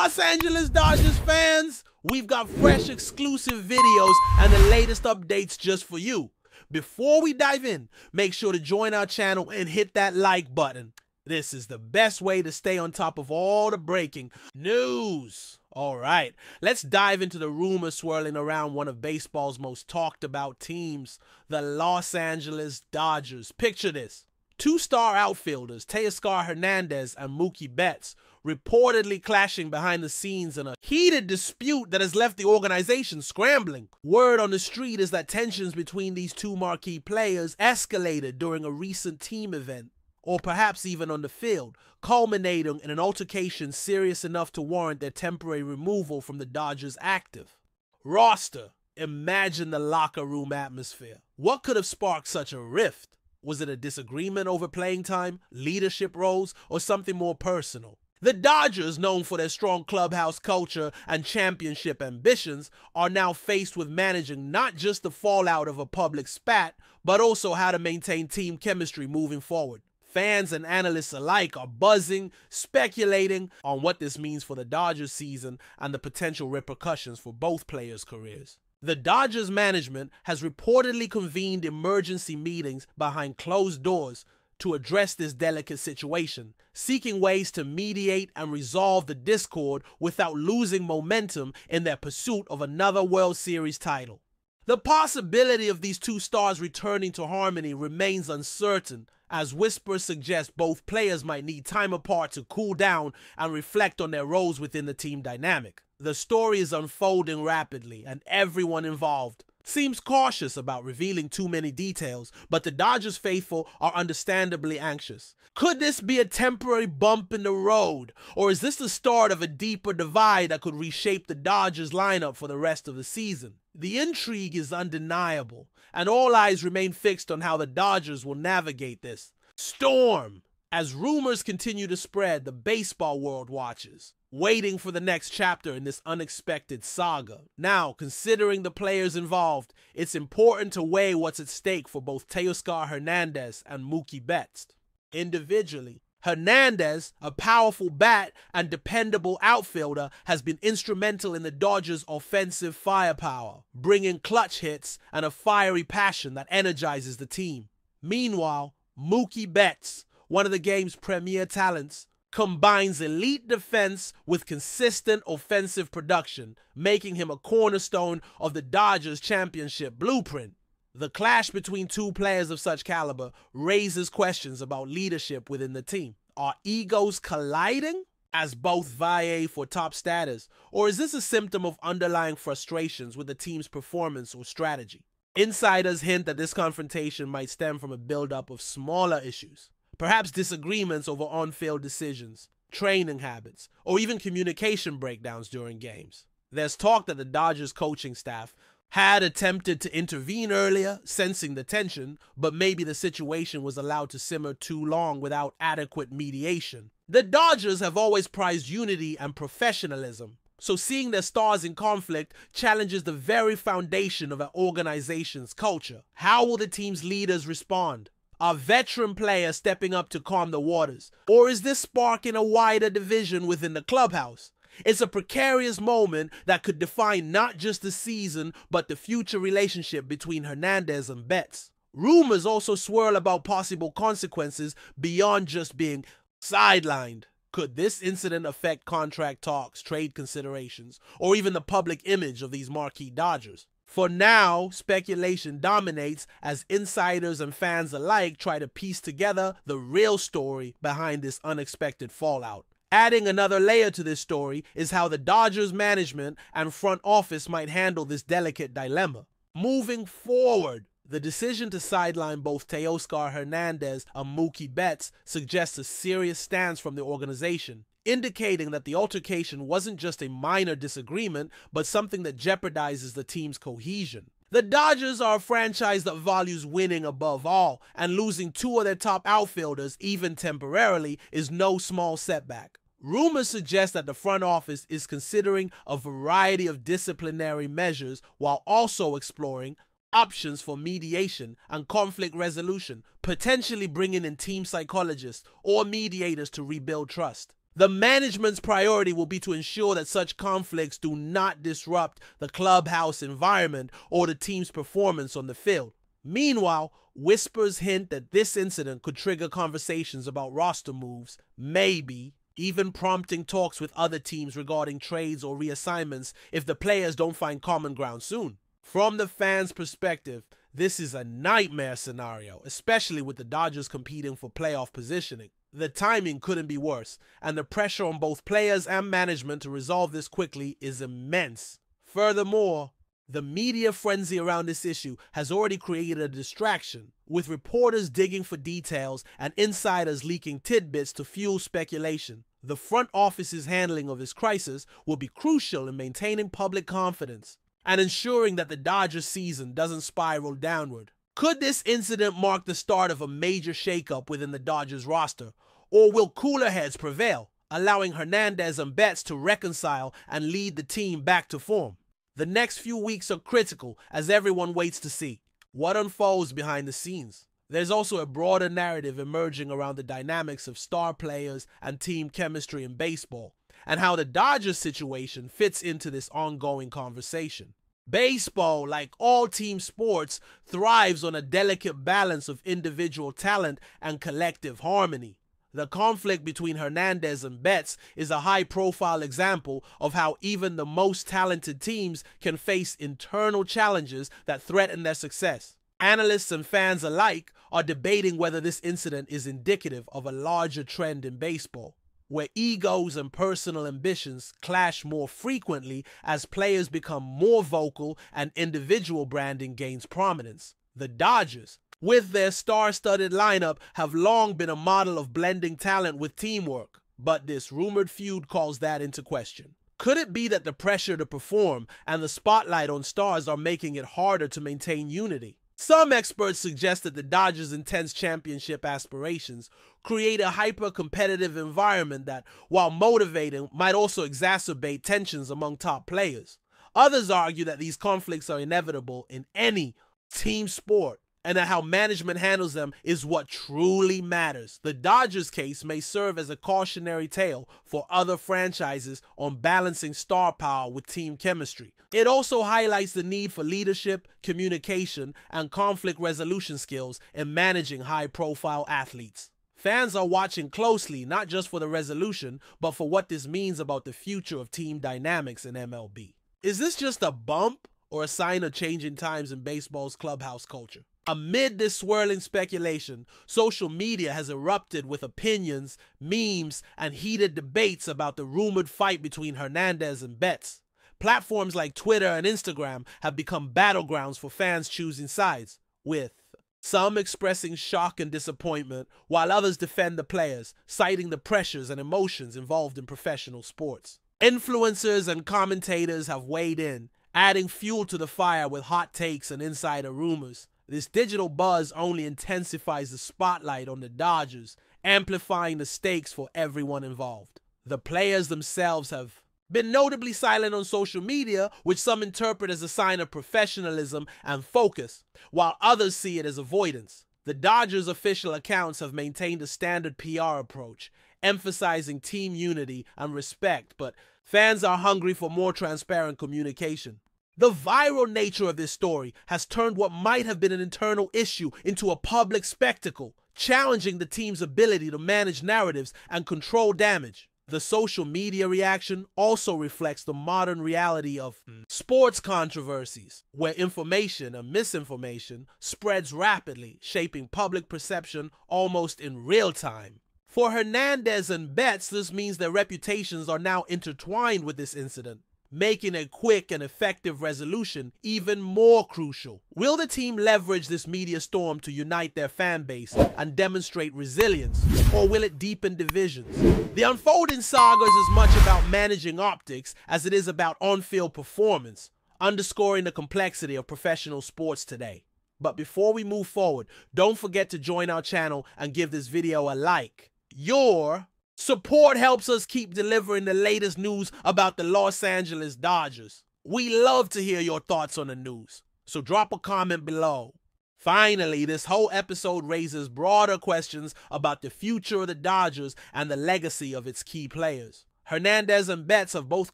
Los Angeles Dodgers fans, we've got fresh exclusive videos and the latest updates just for you. Before we dive in, make sure to join our channel and hit that like button. This is the best way to stay on top of all the breaking news. All right, let's dive into the rumors swirling around one of baseball's most talked about teams, the Los Angeles Dodgers. Picture this. Two-star outfielders Teoscar Hernandez and Mookie Betts reportedly clashing behind the scenes in a heated dispute that has left the organization scrambling. Word on the street is that tensions between these two marquee players escalated during a recent team event, or perhaps even on the field, culminating in an altercation serious enough to warrant their temporary removal from the Dodgers' active roster. Imagine the locker room atmosphere. What could have sparked such a rift? Was it a disagreement over playing time, leadership roles, or something more personal? The Dodgers, known for their strong clubhouse culture and championship ambitions, are now faced with managing not just the fallout of a public spat, but also how to maintain team chemistry moving forward. Fans and analysts alike are buzzing, speculating on what this means for the Dodgers season and the potential repercussions for both players' careers. The Dodgers management has reportedly convened emergency meetings behind closed doors to address this delicate situation, seeking ways to mediate and resolve the discord without losing momentum in their pursuit of another World Series title. The possibility of these two stars returning to harmony remains uncertain, as whispers suggest both players might need time apart to cool down and reflect on their roles within the team dynamic. The story is unfolding rapidly, and everyone involved seems cautious about revealing too many details, but the Dodgers faithful are understandably anxious. Could this be a temporary bump in the road, or is this the start of a deeper divide that could reshape the Dodgers lineup for the rest of the season? The intrigue is undeniable, and all eyes remain fixed on how the Dodgers will navigate this storm. As rumors continue to spread, the baseball world watches, waiting for the next chapter in this unexpected saga. Now, considering the players involved, it's important to weigh what's at stake for both Teoscar Hernandez and Mookie Betts. Individually, Hernandez, a powerful bat and dependable outfielder, has been instrumental in the Dodgers' offensive firepower, bringing clutch hits and a fiery passion that energizes the team. Meanwhile, Mookie Betts, one of the game's premier talents, combines elite defense with consistent offensive production, making him a cornerstone of the Dodgers' championship blueprint. The clash between two players of such caliber raises questions about leadership within the team. Are egos colliding as both vie for top status, or is this a symptom of underlying frustrations with the team's performance or strategy? Insiders hint that this confrontation might stem from a buildup of smaller issues, perhaps disagreements over on-field decisions, training habits, or even communication breakdowns during games. There's talk that the Dodgers coaching staff had attempted to intervene earlier, sensing the tension, but maybe the situation was allowed to simmer too long without adequate mediation. The Dodgers have always prized unity and professionalism, so seeing their stars in conflict challenges the very foundation of an organization's culture. How will the team's leaders respond? Are veteran players stepping up to calm the waters? Or is this sparking a wider division within the clubhouse? It's a precarious moment that could define not just the season, but the future relationship between Hernandez and Betts. Rumors also swirl about possible consequences beyond just being sidelined. Could this incident affect contract talks, trade considerations, or even the public image of these marquee Dodgers? For now, speculation dominates as insiders and fans alike try to piece together the real story behind this unexpected fallout. Adding another layer to this story is how the Dodgers management and front office might handle this delicate dilemma. Moving forward, the decision to sideline both Teoscar Hernandez and Mookie Betts suggests a serious stance from the organization, indicating that the altercation wasn't just a minor disagreement, but something that jeopardizes the team's cohesion. The Dodgers are a franchise that values winning above all, and losing two of their top outfielders, even temporarily, is no small setback. Rumors suggest that the front office is considering a variety of disciplinary measures while also exploring options for mediation and conflict resolution, potentially bringing in team psychologists or mediators to rebuild trust. The management's priority will be to ensure that such conflicts do not disrupt the clubhouse environment or the team's performance on the field. Meanwhile, whispers hint that this incident could trigger conversations about roster moves, maybe even prompting talks with other teams regarding trades or reassignments if the players don't find common ground soon. From the fans' perspective, this is a nightmare scenario, especially with the Dodgers competing for playoff positioning. The timing couldn't be worse, and the pressure on both players and management to resolve this quickly is immense. Furthermore, the media frenzy around this issue has already created a distraction, with reporters digging for details and insiders leaking tidbits to fuel speculation. The front office's handling of this crisis will be crucial in maintaining public confidence and ensuring that the Dodgers season doesn't spiral downward. Could this incident mark the start of a major shakeup within the Dodgers roster, or will cooler heads prevail, allowing Hernandez and Betts to reconcile and lead the team back to form? The next few weeks are critical as everyone waits to see what unfolds behind the scenes. There's also a broader narrative emerging around the dynamics of star players and team chemistry in baseball, and how the Dodgers situation fits into this ongoing conversation. Baseball, like all team sports, thrives on a delicate balance of individual talent and collective harmony. The conflict between Hernandez and Betts is a high-profile example of how even the most talented teams can face internal challenges that threaten their success. Analysts and fans alike are debating whether this incident is indicative of a larger trend in baseball, where egos and personal ambitions clash more frequently as players become more vocal and individual branding gains prominence. The Dodgers, with their star-studded lineup, have long been a model of blending talent with teamwork, but this rumored feud calls that into question. Could it be that the pressure to perform and the spotlight on stars are making it harder to maintain unity? Some experts suggest that the Dodgers' intense championship aspirations create a hyper-competitive environment that, while motivating, might also exacerbate tensions among top players. Others argue that these conflicts are inevitable in any team sport, and that how management handles them is what truly matters. The Dodgers' case may serve as a cautionary tale for other franchises on balancing star power with team chemistry. It also highlights the need for leadership, communication, and conflict resolution skills in managing high-profile athletes. Fans are watching closely, not just for the resolution, but for what this means about the future of team dynamics in MLB. Is this just a bump or a sign of changing times in baseball's clubhouse culture? Amid this swirling speculation, social media has erupted with opinions, memes, and heated debates about the rumored fight between Hernandez and Betts. Platforms like Twitter and Instagram have become battlegrounds for fans choosing sides, with some expressing shock and disappointment, while others defend the players, citing the pressures and emotions involved in professional sports. Influencers and commentators have weighed in, adding fuel to the fire with hot takes and insider rumors. This digital buzz only intensifies the spotlight on the Dodgers, amplifying the stakes for everyone involved. The players themselves have been notably silent on social media, which some interpret as a sign of professionalism and focus, while others see it as avoidance. The Dodgers' official accounts have maintained a standard PR approach, emphasizing team unity and respect, but fans are hungry for more transparent communication. The viral nature of this story has turned what might have been an internal issue into a public spectacle, challenging the team's ability to manage narratives and control damage. The social media reaction also reflects the modern reality of sports controversies, where information and misinformation spreads rapidly, shaping public perception almost in real time. For Hernandez and Betts, this means their reputations are now intertwined with this incident, making a quick and effective resolution even more crucial. Will the team leverage this media storm to unite their fan base and demonstrate resilience, or will it deepen divisions? The unfolding saga is as much about managing optics as it is about on-field performance, underscoring the complexity of professional sports today. But before we move forward, don't forget to join our channel and give this video a like. Your support helps us keep delivering the latest news about the Los Angeles Dodgers. We love to hear your thoughts on the news, so drop a comment below. Finally, this whole episode raises broader questions about the future of the Dodgers and the legacy of its key players. Hernandez and Betts have both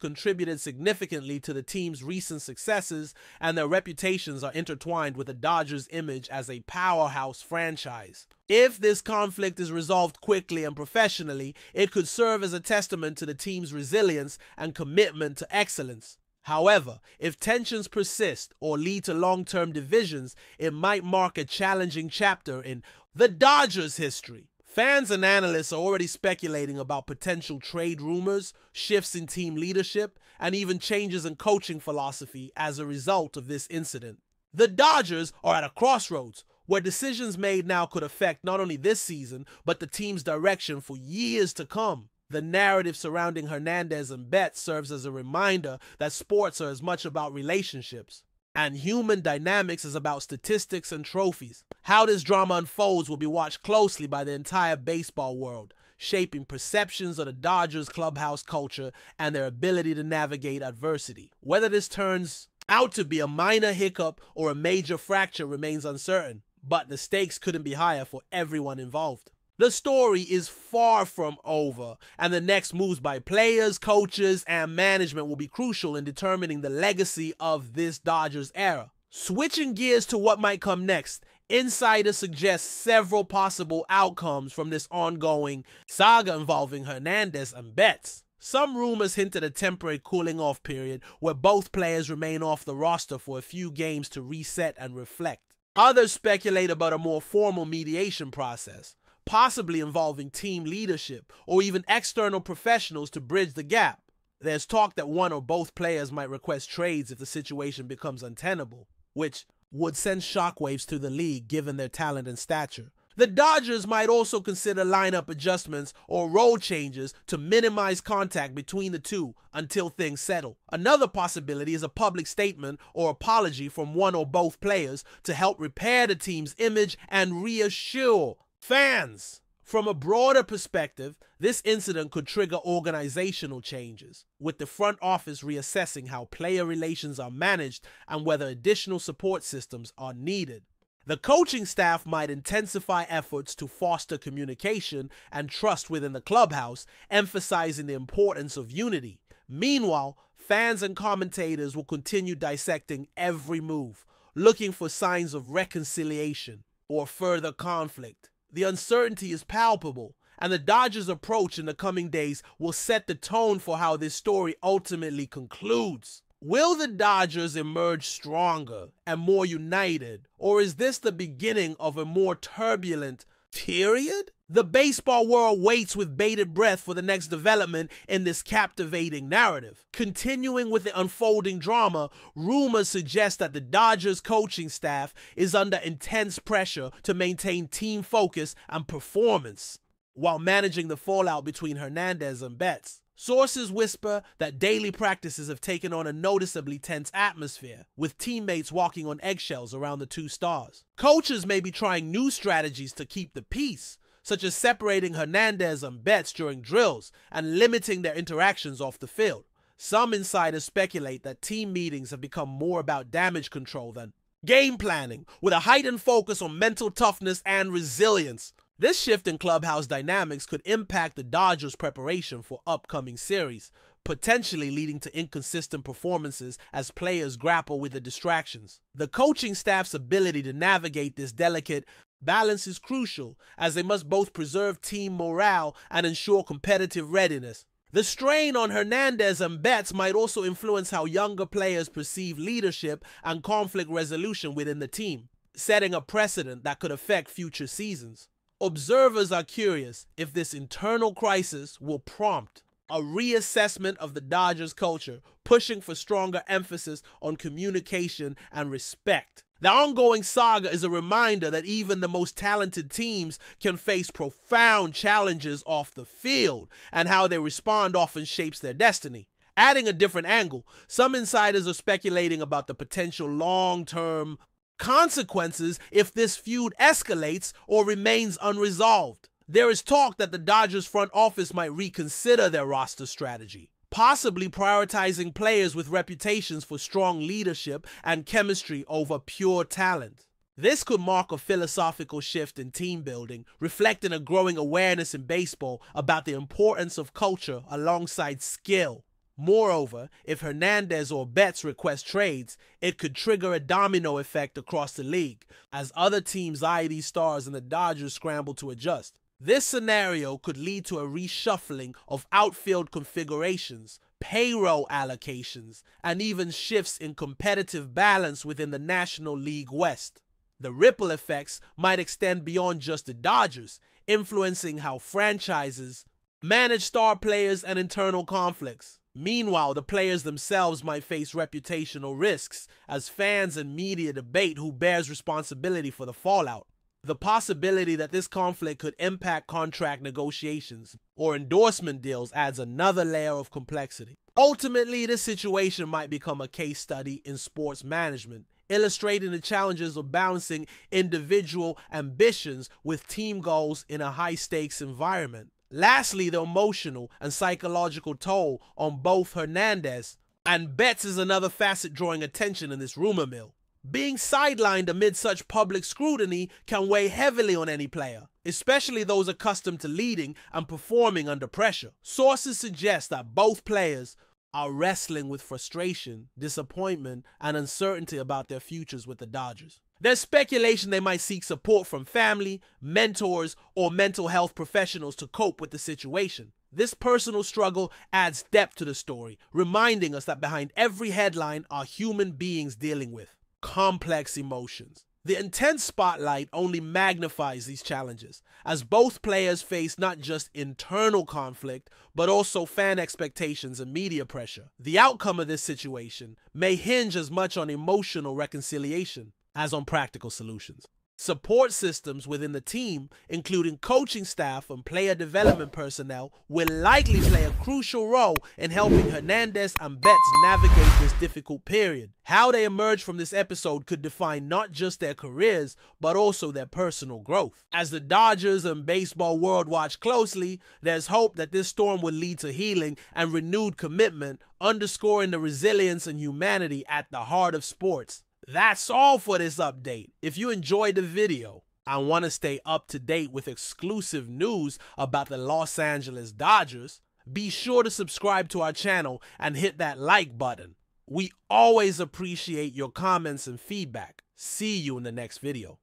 contributed significantly to the team's recent successes, and their reputations are intertwined with the Dodgers' image as a powerhouse franchise. If this conflict is resolved quickly and professionally, it could serve as a testament to the team's resilience and commitment to excellence. However, if tensions persist or lead to long-term divisions, it might mark a challenging chapter in the Dodgers' history. Fans and analysts are already speculating about potential trade rumors, shifts in team leadership, and even changes in coaching philosophy as a result of this incident. The Dodgers are at a crossroads where decisions made now could affect not only this season, but the team's direction for years to come. The narrative surrounding Hernandez and Betts serves as a reminder that sports are as much about relationships, and human dynamics is about statistics and trophies. How this drama unfolds will be watched closely by the entire baseball world, shaping perceptions of the Dodgers' clubhouse culture and their ability to navigate adversity. Whether this turns out to be a minor hiccup or a major fracture remains uncertain, but the stakes couldn't be higher for everyone involved. The story is far from over, and the next moves by players, coaches, and management will be crucial in determining the legacy of this Dodgers era. Switching gears to what might come next, insiders suggest several possible outcomes from this ongoing saga involving Hernandez and Betts. Some rumors hint at a temporary cooling-off period where both players remain off the roster for a few games to reset and reflect. Others speculate about a more formal mediation process, possibly involving team leadership or even external professionals to bridge the gap. There's talk that one or both players might request trades if the situation becomes untenable, which would send shockwaves through the league given their talent and stature. The Dodgers might also consider lineup adjustments or role changes to minimize contact between the two until things settle. Another possibility is a public statement or apology from one or both players to help repair the team's image and reassure fans. From a broader perspective, this incident could trigger organizational changes, with the front office reassessing how player relations are managed and whether additional support systems are needed. The coaching staff might intensify efforts to foster communication and trust within the clubhouse, emphasizing the importance of unity. Meanwhile, fans and commentators will continue dissecting every move, looking for signs of reconciliation or further conflict. The uncertainty is palpable, and the Dodgers' approach in the coming days will set the tone for how this story ultimately concludes. Will the Dodgers emerge stronger and more united, or is this the beginning of a more turbulent period? The baseball world waits with bated breath for the next development in this captivating narrative. Continuing with the unfolding drama, rumors suggest that the Dodgers coaching staff is under intense pressure to maintain team focus and performance while managing the fallout between Hernandez and Betts. Sources whisper that daily practices have taken on a noticeably tense atmosphere, with teammates walking on eggshells around the two stars. Coaches may be trying new strategies to keep the peace, such as separating Hernandez and Betts during drills and limiting their interactions off the field. Some insiders speculate that team meetings have become more about damage control than game planning, with a heightened focus on mental toughness and resilience. This shift in clubhouse dynamics could impact the Dodgers' preparation for upcoming series, potentially leading to inconsistent performances as players grapple with the distractions. The coaching staff's ability to navigate this delicate balance is crucial, as they must both preserve team morale and ensure competitive readiness. The strain on Hernandez and Betts might also influence how younger players perceive leadership and conflict resolution within the team, setting a precedent that could affect future seasons. Observers are curious if this internal crisis will prompt a reassessment of the Dodgers culture, pushing for stronger emphasis on communication and respect. The ongoing saga is a reminder that even the most talented teams can face profound challenges off the field, and how they respond often shapes their destiny. Adding a different angle, some insiders are speculating about the potential long-term consequences if this feud escalates or remains unresolved. There is talk that the Dodgers front office might reconsider their roster strategy, possibly prioritizing players with reputations for strong leadership and chemistry over pure talent. This could mark a philosophical shift in team building, reflecting a growing awareness in baseball about the importance of culture alongside skill. Moreover, if Hernandez or Betts request trades, it could trigger a domino effect across the league, as other teams eye these stars and the Dodgers scramble to adjust. This scenario could lead to a reshuffling of outfield configurations, payroll allocations, and even shifts in competitive balance within the National League West. The ripple effects might extend beyond just the Dodgers, influencing how franchises manage star players and internal conflicts. Meanwhile, the players themselves might face reputational risks as fans and media debate who bears responsibility for the fallout. The possibility that this conflict could impact contract negotiations or endorsement deals adds another layer of complexity. Ultimately, this situation might become a case study in sports management, illustrating the challenges of balancing individual ambitions with team goals in a high-stakes environment. Lastly, the emotional and psychological toll on both Hernandez and Betts is another facet drawing attention in this rumor mill. Being sidelined amid such public scrutiny can weigh heavily on any player, especially those accustomed to leading and performing under pressure. Sources suggest that both players are wrestling with frustration, disappointment, and uncertainty about their futures with the Dodgers. There's speculation they might seek support from family, mentors, or mental health professionals to cope with the situation. This personal struggle adds depth to the story, reminding us that behind every headline are human beings dealing with complex emotions. The intense spotlight only magnifies these challenges, as both players face not just internal conflict, but also fan expectations and media pressure. The outcome of this situation may hinge as much on emotional reconciliation as on practical solutions. Support systems within the team, including coaching staff and player development personnel, will likely play a crucial role in helping Hernandez and Betts navigate this difficult period. How they emerge from this episode could define not just their careers, but also their personal growth. As the Dodgers and baseball world watch closely, there's hope that this storm will lead to healing and renewed commitment, underscoring the resilience and humanity at the heart of sports. That's all for this update. If you enjoyed the video and want to stay up to date with exclusive news about the Los Angeles Dodgers, be sure to subscribe to our channel and hit that like button. We always appreciate your comments and feedback. See you in the next video.